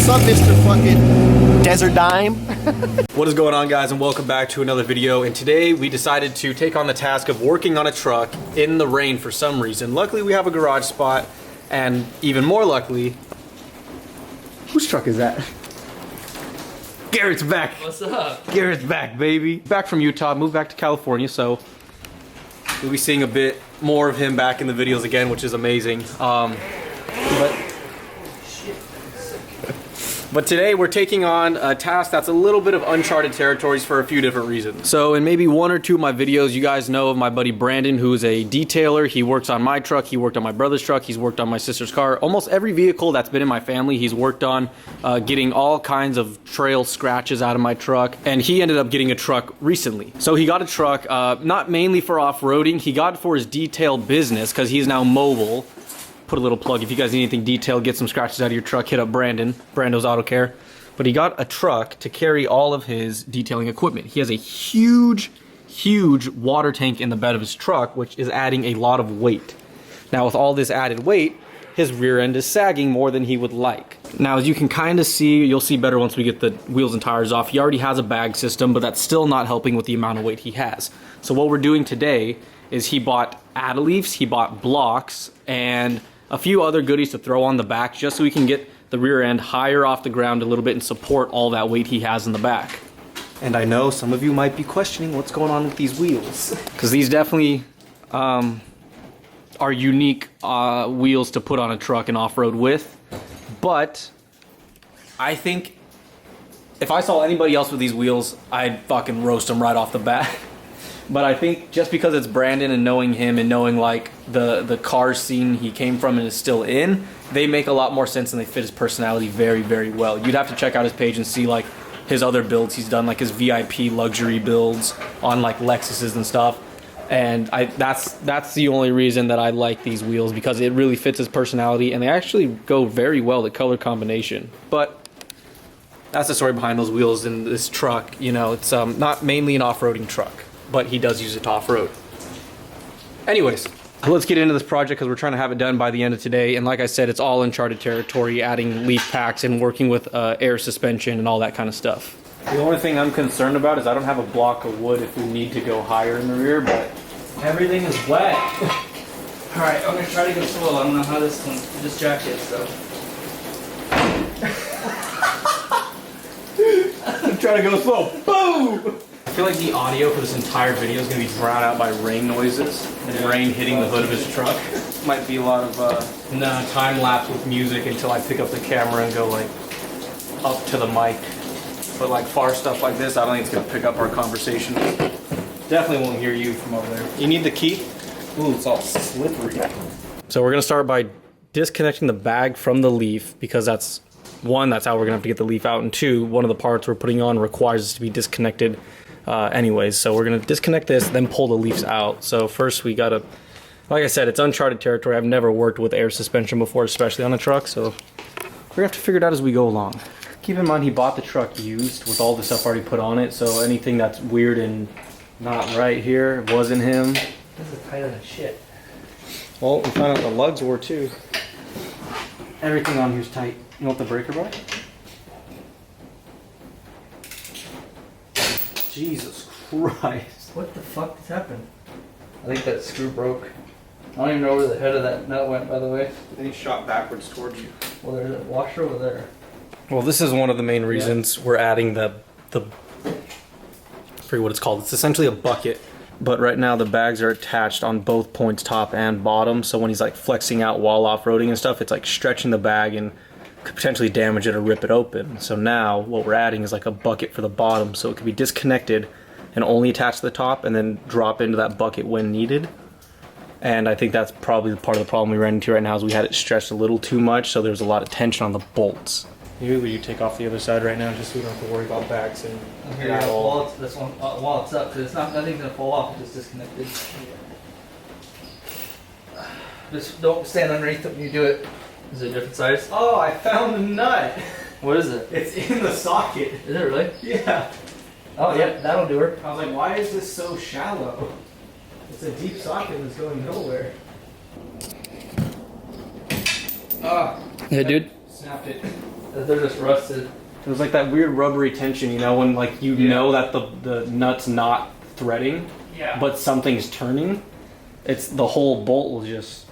What's up, Mr. fucking Desert Dime? What is going on, guys, and welcome back to another video. And today we decided to take on the task of working on a truck in the rain for some reason. Luckily we have a garage spot, and even more luckily, whose truck is that? Garrett's back. What's up? Garrett's back, baby. Back from Utah, moved back to California, so we'll be seeing a bit more of him back in the videos again, which is amazing. But today we're taking on a task that's a little bit of uncharted territories for a few different reasons. So in maybe one or two of my videos, you guys know of my buddy Brandon, who is a detailer. He works on my truck, he worked on my brother's truck, he's worked on my sister's car. Almost every vehicle that's been in my family, he's worked on, getting all kinds of trail scratches out of my truck. And he ended up getting a truck recently. So he got a truck, not mainly for off-roading, he got it for his detail business because he's now mobile. Put a little plug, if you guys need anything detailed, get some scratches out of your truck, hit up Brandon, Brando's Auto Care. But he got a truck to carry all of his detailing equipment. He has a huge water tank in the bed of his truck, which is adding a lot of weight. Now with all this added weight, his rear end is sagging more than he would like. Now as you can kind of see, you'll see better once we get the wheels and tires off, he already has a bag system, but that's still not helping with the amount of weight he has. So what we're doing today is he bought add-a-leaves, he bought blocks, and a few other goodies to throw on the back just so we can get the rear end higher off the ground a little bit and support all that weight he has in the back. And I know some of you might be questioning what's going on with these wheels, because these definitely are unique wheels to put on a truck and off-road with. But I think if I saw anybody else with these wheels, I'd fucking roast them right off the bat. But I think just because it's Brandon and knowing him and knowing like the car scene he came from and is still in, they make a lot more sense and they fit his personality very well. You'd have to check out his page and see like his other builds he's done, like his VIP luxury builds on like Lexuses and stuff. And that's the only reason that I like these wheels, because it really fits his personality and they actually go very well, the color combination. But that's the story behind those wheels in this truck. You know, it's not mainly an off-roading truck, but he does use it to off-road. Anyways, let's get into this project because we're trying to have it done by the end of today. And like I said, it's all uncharted territory, adding leaf packs and working with air suspension and all that kind of stuff. The only thing I'm concerned about is I don't have a block of wood if we need to go higher in the rear, but everything is wet. All right, I'm gonna try to go slow. I don't know how this jacket is, so. I'm trying to go slow. Boom! I feel like the audio for this entire video is going to be drowned out by rain noises and rain hitting the hood of his truck. Might be a lot of time lapse with music until I pick up the camera and go like up to the mic. But like far stuff like this, I don't think it's going to pick up our conversation. Definitely won't hear you from over there. You need the key? Ooh, it's all slippery. So we're going to start by disconnecting the bag from the leaf, because that's one, that's how we're going to have to get the leaf out, and two, one of the parts we're putting on requires us to be disconnected anyways. So we're going to disconnect this, then pull the leaves out. So first we got to, like I said, it's uncharted territory. I've never worked with air suspension before, especially on a truck, so we're going to have to figure it out as we go along. Keep in mind he bought the truck used with all the stuff already put on it, so anything that's weird and not right here wasn't him. This is tighter than shit. Well, we found out the lugs were too. Everything on here's tight. You want the breaker bar? Jesus Christ. What the fuck just happened? I think that screw broke. I don't even know where the head of that nut went, by the way. Then he shot backwards towards you. Well, there's a washer over there. Well, this is one of the main reasons we're adding I forget what it's called. It's essentially a bucket. But right now the bags are attached on both points, top and bottom. So when he's like flexing out while off-roading and stuff, it's like stretching the bag and could potentially damage it or rip it open. So now what we're adding is like a bucket for the bottom, so it can be disconnected and only attach to the top and then drop into that bucket when needed. And I think that's probably part of the problem we ran into right now, is we had it stretched a little too much, so there's a lot of tension on the bolts. Maybe will you take off the other side right now, just so we don't have to worry about bags and While it's up, because nothing's gonna fall off if it's disconnected. Just don't stand underneath it when you do it. Is it a different size? Oh, I found a nut. What is it? It's in the socket. Is it really? Yeah. Oh yeah, that'll do her. I was like, why is this so shallow? It's a deep socket that's going nowhere. Ah. Yeah, dude. Snapped it. They're just rusted. It was like that weird rubbery tension, you know, when like you know that the nut's not threading, but something's turning. It's the whole bolt will just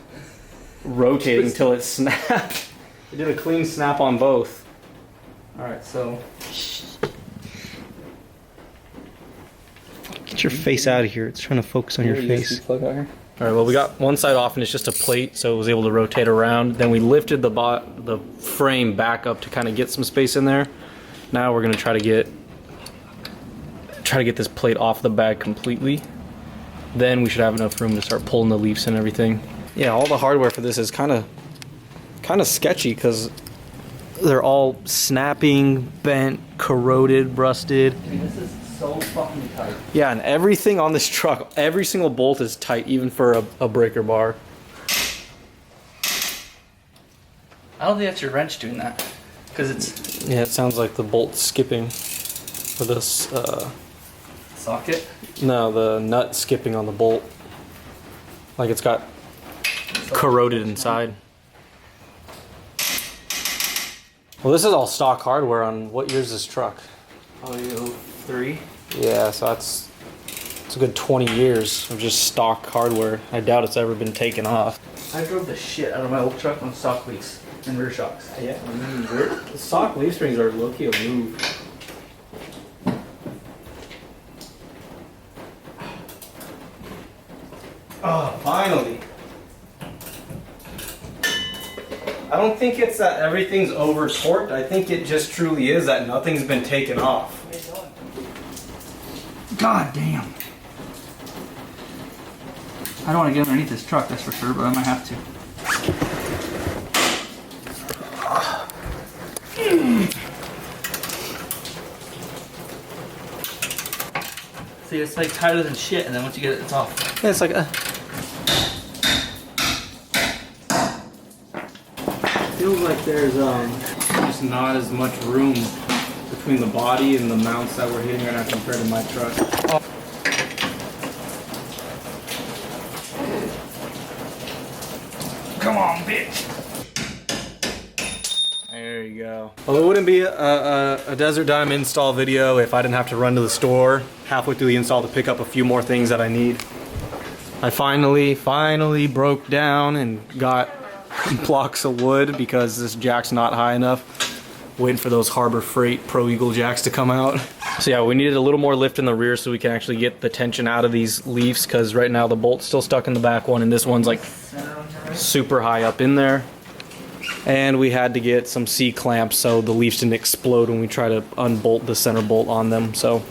rotate until it snapped. It did a clean snap on both. All right, so Get your face out of here. It's trying to focus on your face. plug out here. All right, well, we got one side off and it's just a plate, so it was able to rotate around. Then we lifted the frame back up to kind of get some space in there. Now we're gonna try to get this plate off the bag completely. Then we should have enough room to start pulling the leaves and everything. Yeah, all the hardware for this is kind of sketchy because they're all snapping, bent, corroded, rusted. Dude, this is so fucking tight. Yeah, and everything on this truck, every single bolt is tight, even for a breaker bar. I don't think that's your wrench doing that, because it's Yeah, it sounds like the bolt skipping for this. socket. No, the nut skipping on the bolt. Like it's got corroded inside. Well, this is all stock hardware on what year's this truck? Probably 03. Yeah, so it's a good 20 years of just stock hardware. I doubt it's ever been taken off. I drove the shit out of my old truck on stock leaks and rear shocks. Yeah, the stock leaf springs are low-key a move. Oh, finally. I don't think it's that everything's over torqued. I think it just truly is that nothing's been taken off. God damn. I don't want to get underneath this truck, that's for sure, but I might have to. See, it's like tighter than shit, and then once you get it, it's off. Yeah, it's like feels like there's just not as much room between the body and the mounts that we're hitting right now compared to my truck. Oh. Come on, bitch! There you go. Well, it wouldn't be a Desert Dime install video if I didn't have to run to the store halfway through the install to pick up a few more things that I need. I finally broke down and got blocks of wood because this jack's not high enough. Waiting for those Harbor Freight Pro Eagle jacks to come out. So yeah, we needed a little more lift in the rear so we can actually get the tension out of these leaves, because right now the bolt's still stuck in the back one and this one's like super high up in there. And we had to get some C-clamps so the leaves didn't explode when we try to unbolt the center bolt on them. So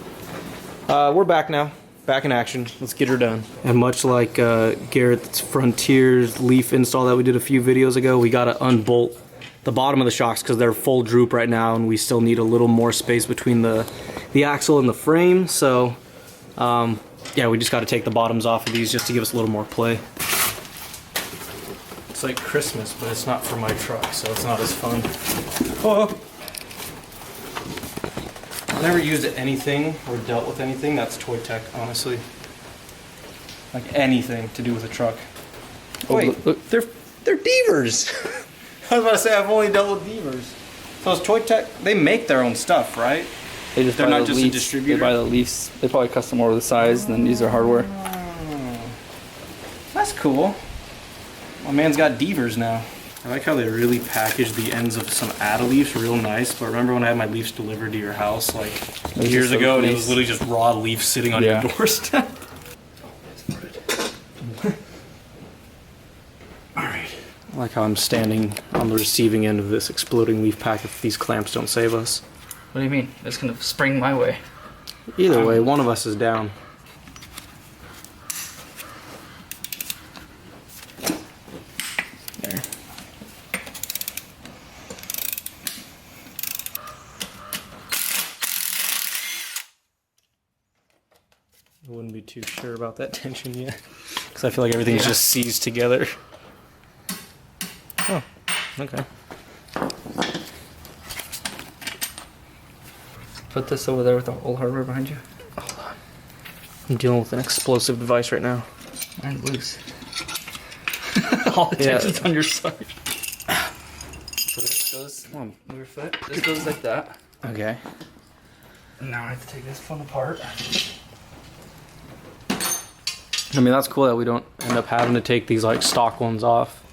we're back now. Back in action. Let's get her done. And much like Garrett's Frontier's leaf install that we did a few videos ago, we gotta unbolt the bottom of the shocks because they're full droop right now and we still need a little more space between the axle and the frame. So yeah, we just gotta take the bottoms off of these just to give us a little more play. It's like Christmas, but it's not for my truck, so it's not as fun. Oh. I've never used anything or dealt with anything that's toy tech, honestly. Like anything to do with a truck. Oh, wait, look, they're Deavers. I was about to say I've only dealt with Deavers. So it's toy tech. They make their own stuff, right? They're not just a distributor. They buy the leaves. They probably custom order the size and then use their hardware. Oh, that's cool. My man's got Deavers now. I like how they really package the ends of some Add leaves real nice, but remember when I had my leaves delivered to your house like years ago and it was literally just raw leaves sitting on your doorstep? Alright. I like how I'm standing on the receiving end of this exploding leaf pack if these clamps don't save us. What do you mean? It's gonna spring my way. Either way, one of us is down. There. I wouldn't be too sure about that tension yet, because I feel like everything's just seized together. Oh, okay. Put this over there with the old hardware behind you. Hold on. I'm dealing with an explosive device right now. Mine's loose. All the tension's on your side. So this goes. Come on. Move your foot. This goes like that. Okay. And now I have to take this one apart. I mean, that's cool that we don't end up having to take these like stock ones off.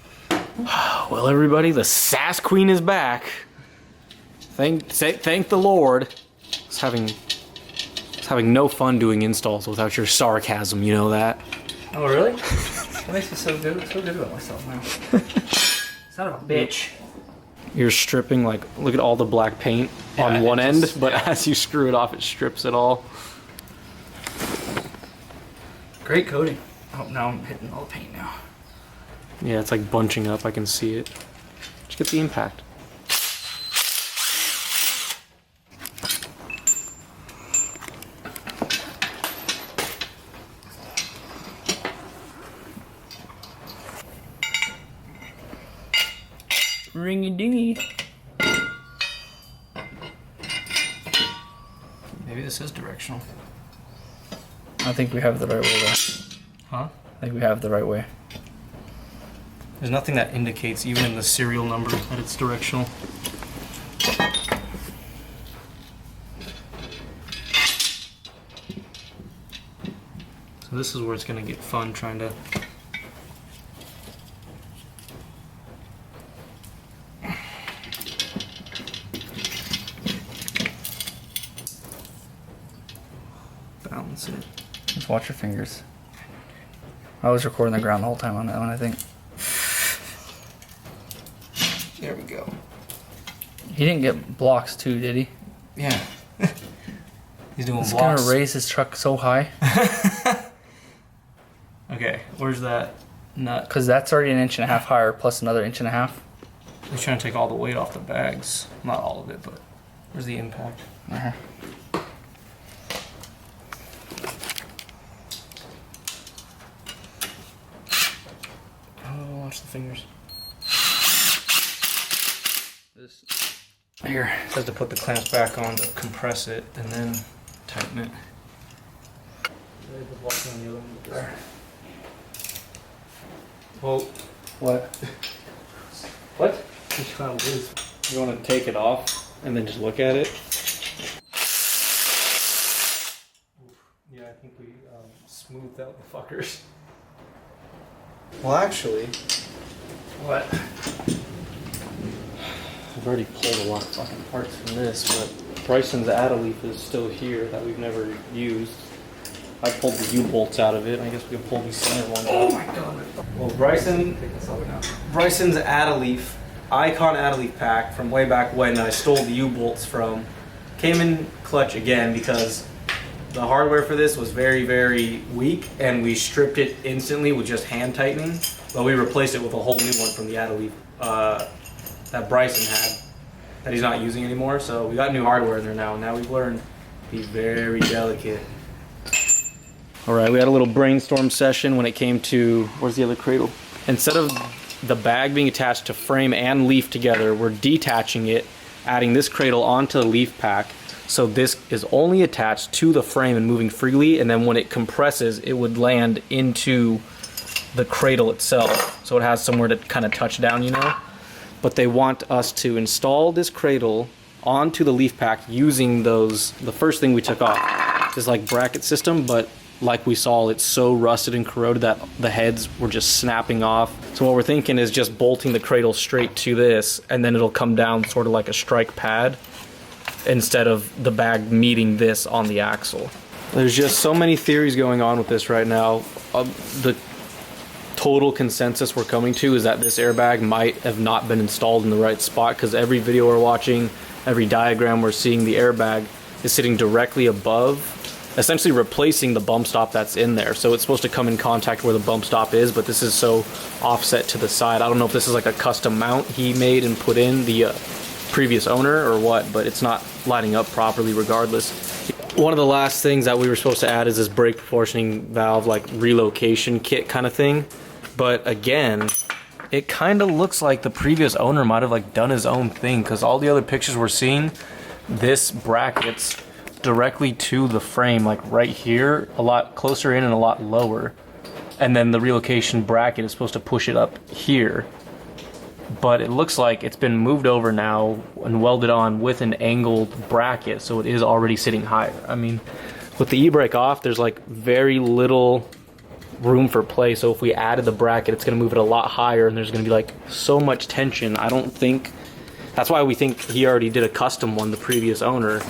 Well, everybody, the Sass Queen is back. Thank the Lord. It's having no fun doing installs without your sarcasm. You know that. Oh really? That makes me so good about myself now. Son of a bitch. You're stripping, like, look at all the black paint on one end, but as you screw it off, it strips it all. Great coating. Oh, now I'm hitting all the paint now. Yeah, it's like bunching up. I can see it. Just get the impact. Ring-a-dingy. Maybe this is directional. I think we have it the right way though. Huh? I think we have it the right way. There's nothing that indicates, even in the serial number, that it's directional. So this is where it's going to get fun, trying to... balance it. Just watch your fingers. I was recording the ground the whole time on that one, I think. There we go. He didn't get blocks too, did he? Yeah. He's doing He's blocks. gonna raise his truck so high. Okay, where's that nut? Because that's already 1.5 inches higher, plus another 1.5 inches. He's trying to take all the weight off the bags. Not all of it, but where's the impact? Uh-huh. Oh, watch the fingers. Here. It says to put the clamps back on to compress it and then tighten it. Well, What? what? Which kind of is? You want to take it off and then just look at it? Yeah, I think we smoothed out the fuckers. Well, actually, What? I've already pulled a lot of fucking parts from this, but Bryson's add leaf is still here that we've never used. I pulled the U-bolts out of it. I guess we can pull these center ones out. Oh my god. Well, Bryson's add-a-leaf, Icon add-a-leaf pack from way back when I stole the U-bolts from, came in clutch again because the hardware for this was very, very weak, and we stripped it instantly with just hand tightening, but we replaced it with a whole new one from the add-a-leaf that Bryson had that he's not using anymore. So we got new hardware in there now, and now we've learned to be very delicate. All right, we had a little brainstorm session when it came to, where's the other cradle? Instead of the bag being attached to frame and leaf together, we're detaching it, adding this cradle onto the leaf pack. So this is only attached to the frame and moving freely, and then when it compresses, it would land into the cradle itself. So it has somewhere to kind of touch down, you know? But they want us to install this cradle onto the leaf pack using those, the first thing we took off is like bracket system, but like we saw, it's so rusted and corroded that the heads were just snapping off. So what we're thinking is just bolting the cradle straight to this, and then it'll come down sort of like a strike pad instead of the bag meeting this on the axle. There's just so many theories going on with this right now. The total consensus we're coming to is that this airbag might have not been installed in the right spot, because every video we're watching, every diagram we're seeing, the airbag is sitting directly above, essentially replacing the bump stop that's in there. So it's supposed to come in contact where the bump stop is, but this is so offset to the side. I don't know if this is like a custom mount he made and put in the previous owner or what, but it's not lining up properly regardless. One of the last things that we were supposed to add is this brake proportioning valve, like relocation kit kind of thing. But again, it kind of looks like the previous owner might have like done his own thing, because all the other pictures we're seeing, this bracket's directly to the frame, like right here, a lot closer in and a lot lower. And then the relocation bracket is supposed to push it up here. but it looks like it's been moved over now and welded on with an angled bracket, so it is already sitting higher. I mean, with the e-brake off, there's like very little room for play, so if we added the bracket, it's going to move it a lot higher, and there's going to be like so much tension. I don't think, that's why we think he already did a custom one, the previous owner,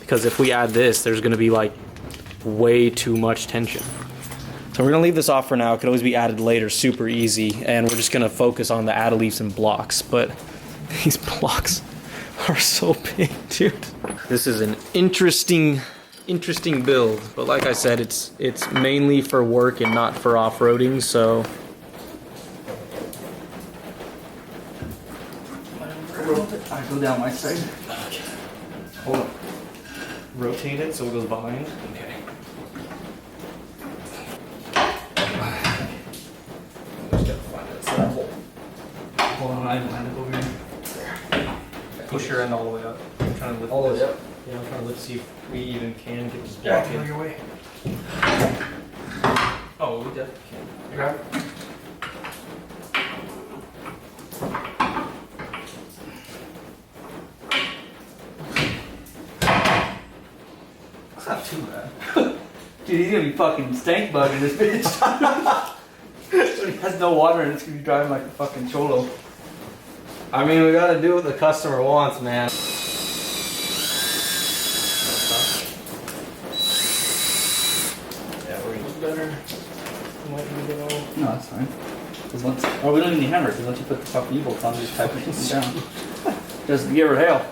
because if we add this, there's going to be like way too much tension. So we're going to leave this off for now. It could always be added later, super easy, and we're just going to focus on the add leaves and blocks. But these blocks are so big, dude. This is an interesting build, but like I said, it's mainly for work and not for off-roading, so I go down my side. okay. Hold on. Rotate it so it goes behind. Okay. Just gotta find that center hole. Hold on, I line up over here. There. Push your end all the way up. I'm trying to lift All the way this. up. Yeah, I'm trying to lift, see if we even can get this Yeah, block in. your way. Oh, we definitely can. Grab it. It's not too bad. Dude, he's gonna be fucking stank bugging this bitch. When he has no water and it's gonna be driving like a fucking cholo. I mean, we gotta do what the customer wants, man. Yeah, we're gonna better. No, that's fine. Cause once, oh, we don't even need hammer because once you put the fucking E-bolt on, just type it down. Just give her hell.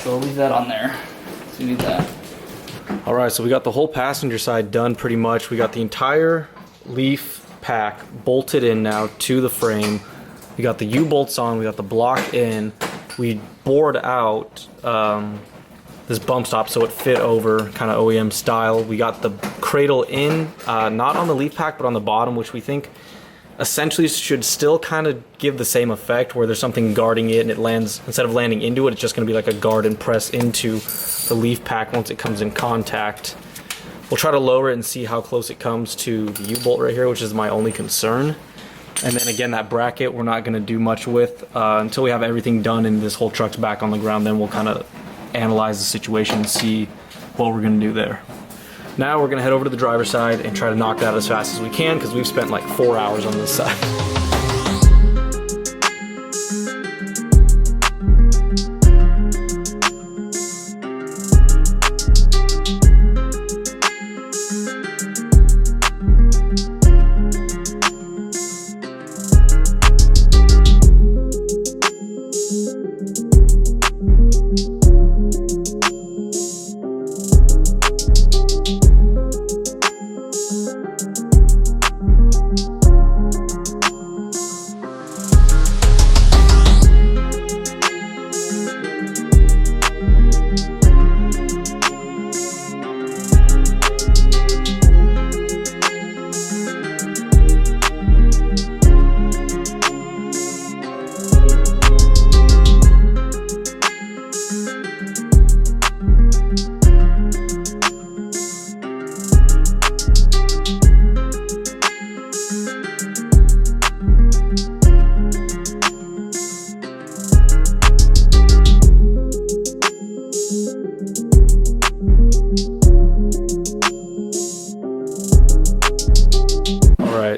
So we'll leave that on there. So you need that. All right, so we got the whole passenger side done pretty much. We got the entire leaf pack bolted in now to the frame. We got the U-bolts on, we got the block in. We bored out this bump stop so it fit over kind of OEM style. We got the cradle in, not on the leaf pack, but on the bottom, which we think essentially should still kind of give the same effect where there's something guarding it and it lands, instead of landing into it, it's just gonna be like a guard and press into the leaf pack once it comes in contact. We'll try to lower it and see how close it comes to the U-bolt right here, which is my only concern. And then again, that bracket we're not gonna do much with until we have everything done and this whole truck's back on the ground. Then we'll kind of analyze the situation and see what we're gonna do there. Now we're gonna head over to the driver's side and try to knock that as fast as we can because we've spent like 4 hours on this side.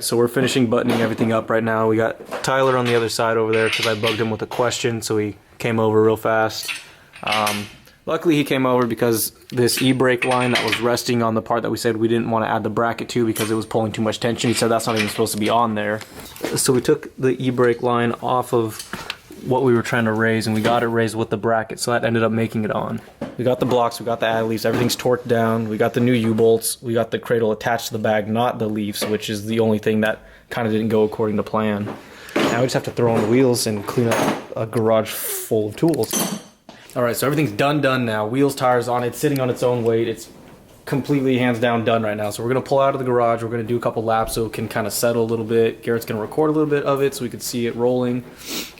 So we're finishing buttoning everything up right now. We got Tyler on the other side over there because I bugged him with a question, so he came over real fast. Luckily he came over because this e-brake line that was resting on the part that we said we didn't want to add the bracket to because it was pulling too much tension, he said that's not even supposed to be on there. So we took the e-brake line off of what we were trying to raise and we got it raised with the bracket, so that ended up making it on. We got the blocks, we got the add leaves, everything's torqued down, we got the new U-bolts, we got the cradle attached to the bag, not the leaves, which is the only thing that kind of didn't go according to plan. Now we just have to throw on the wheels and clean up a garage full of tools. Alright, so everything's done now. Wheels, tires on, it's sitting on its own weight. It's completely hands down done right now. So we're going to pull out of the garage, we're going to do a couple laps so it can kind of settle a little bit. Garrett's going to record a little bit of it so we can see it rolling.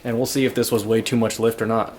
And we'll see if this was way too much lift or not.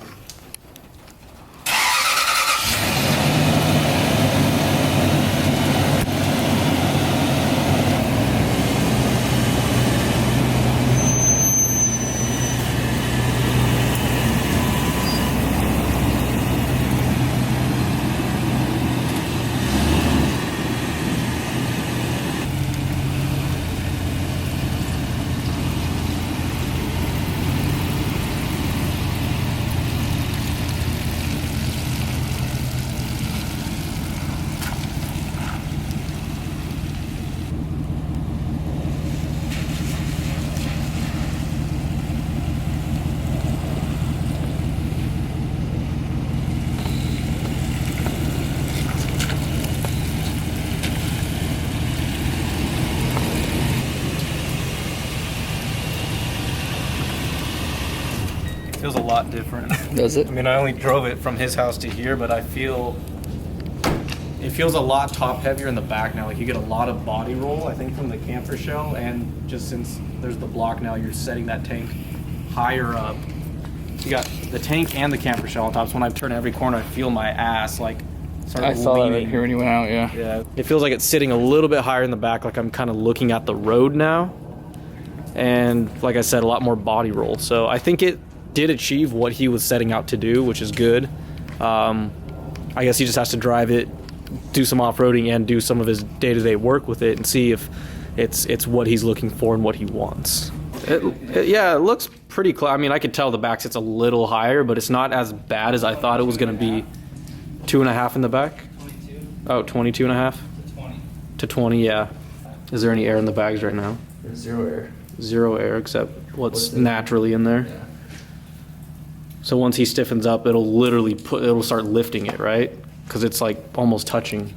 lot different. Does it? I mean, I only drove it from his house to here, but I feel it feels a lot top heavier in the back now. Like you get a lot of body roll, I think, from the camper shell, and just since there's the block now, you're setting that tank higher up. You got the tank and the camper shell on top. So when I turn every corner, I feel my ass like start I saw leaning. that right here when you went out, yeah. Yeah, it feels like it's sitting a little bit higher in the back, like I'm kind of looking at the road now. And like I said, a lot more body roll. So I think it did achieve what he was setting out to do, which is good. I guess he just has to drive it, do some off-roading, and do some of his day-to-day work with it and see if it's what he's looking for and what he wants. Yeah, it looks pretty close. I mean, I could tell the back sits a little higher, but it's not as bad as I thought it was going to be. 2.5 in the back? 22. Oh, 22.5? To 20. To 20, yeah. Is there any air in the bags right now? There's 0 air. 0 air except what's naturally in there. Yeah. So once he stiffens up, it'll start lifting it, right? Because it's like almost touching.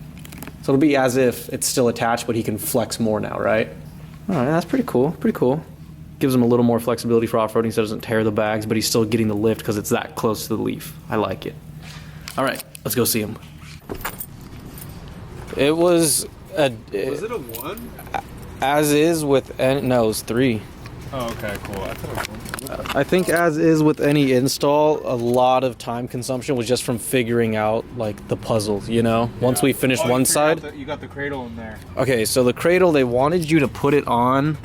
So it'll be as if it's still attached, but he can flex more now, right? All right, that's pretty cool. Pretty cool. Gives him a little more flexibility for off-roading so it doesn't tear the bags, but he's still getting the lift because it's that close to the leaf. I like it. All right, let's go see him. It was a... Was it a 1? As is with... No, it was 3. Oh, okay, cool. I thought it was 1. I think as is with any install, a lot of time consumption was just from figuring out like the puzzles, you know? Once we finished one side. You got the cradle in there. Okay, so the cradle, they wanted you to put it on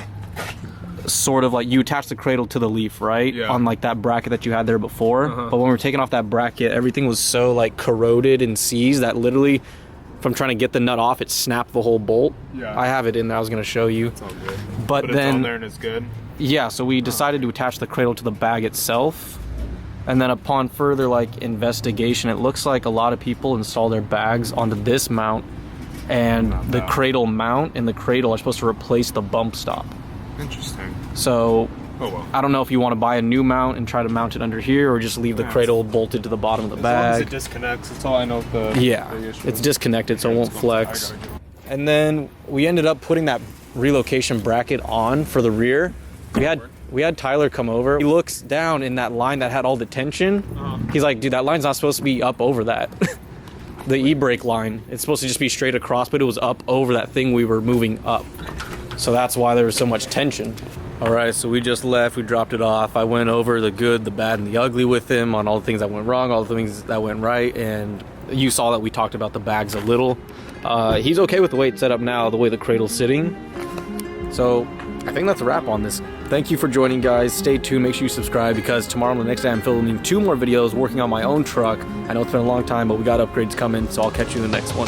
sort of like you attach the cradle to the leaf, right? Yeah. On like that bracket that you had there before. But when we were taking off that bracket, everything was so like corroded and seized that literally from trying to get the nut off, it snapped the whole bolt. Yeah. I have it in there. I was going to show you. It's all good. But it's then on there and it's good. yeah, so we decided to attach the cradle to the bag itself. And then upon further like investigation, it looks like a lot of people install their bags onto this mount, and the cradle mount and the cradle are supposed to replace the bump stop. Interesting. So Oh well. I don't know if you want to buy a new mount and try to mount it under here, or just leave the cradle bolted to the bottom of the As long as bag. it disconnects, that's all I know. The issue. It's disconnected, so it won't flex. And then we ended up putting that relocation bracket on for the rear. We had Tyler come over. He looks down in that line that had all the tension. He's like, dude, that line's not supposed to be up over that. The e-brake line, it's supposed to just be straight across, but it was up over that thing we were moving up. So that's why there was so much tension. All right, so we just left, we dropped it off. I went over the good, the bad, and the ugly with him on all the things that went wrong, all the things that went right, and you saw that we talked about the bags a little. He's okay with the way it's set up now, the way the cradle's sitting. So I think that's a wrap on this. Thank you for joining, guys. Stay tuned, make sure you subscribe, because tomorrow, the next day, I'm filming 2 more videos working on my own truck. I know it's been a long time, but we got upgrades coming, so I'll catch you in the next one.